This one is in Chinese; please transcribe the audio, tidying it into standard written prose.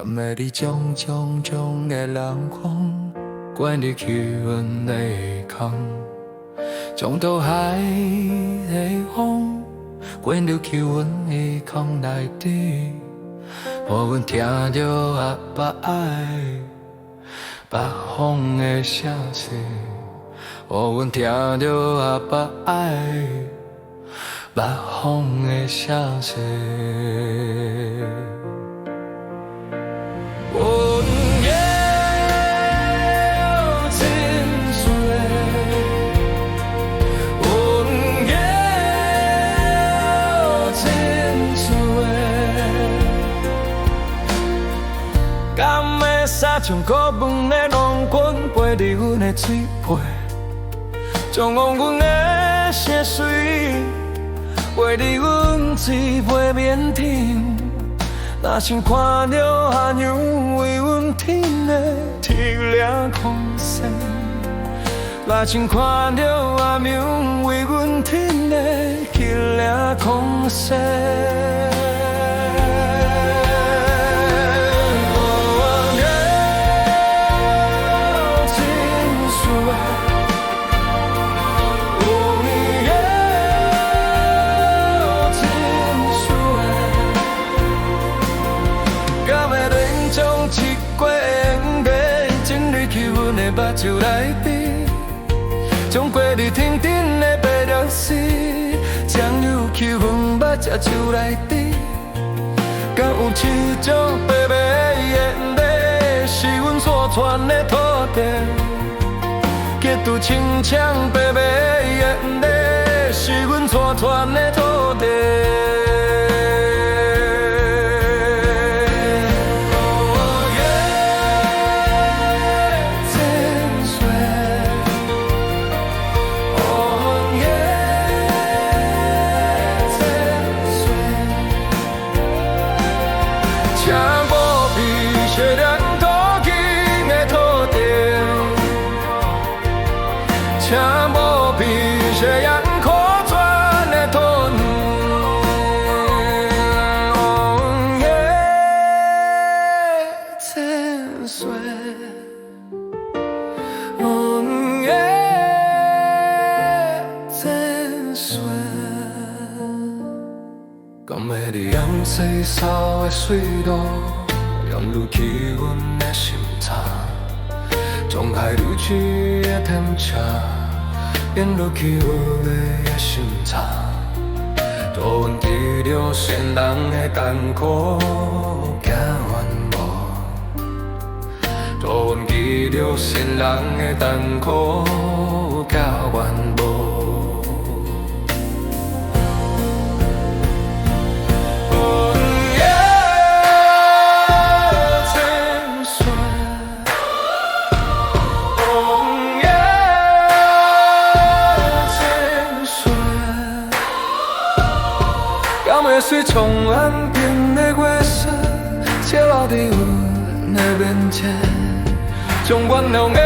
敢会伫种种种的人风，卷入气温的空，从大海的风，卷入气温的空内底，予阮听着阿爸爱北风的声势，予阮听着阿爸爱北风的声势。阮也真多，阮也真多，敢会使将古问的浪滚飞入阮的嘴皮，将往阮的声水飞入阮嘴皮面顶。若想看到阿娘为阮挺的铁岭空山，若想看到阿娘为阮挺的铁岭空山。目睭内底，将过日天顶的白热丝，将有气氛目只手内底，敢有一种白白的眼泪，是阮所传的土地，极度清呛白白的眼泪，是阮所传的土地。请无比血染可泉的土地，夜千岁，夜千岁，敢会伫阳西扫的水路，涌入去阮的心肠，从海流去的天茶。淹入去我的心肠，多阮记着先人的艰苦行冤无，多阮记着先人的艰苦行冤无。敢会随从安平的月色，照伫阮的面前，将原谅的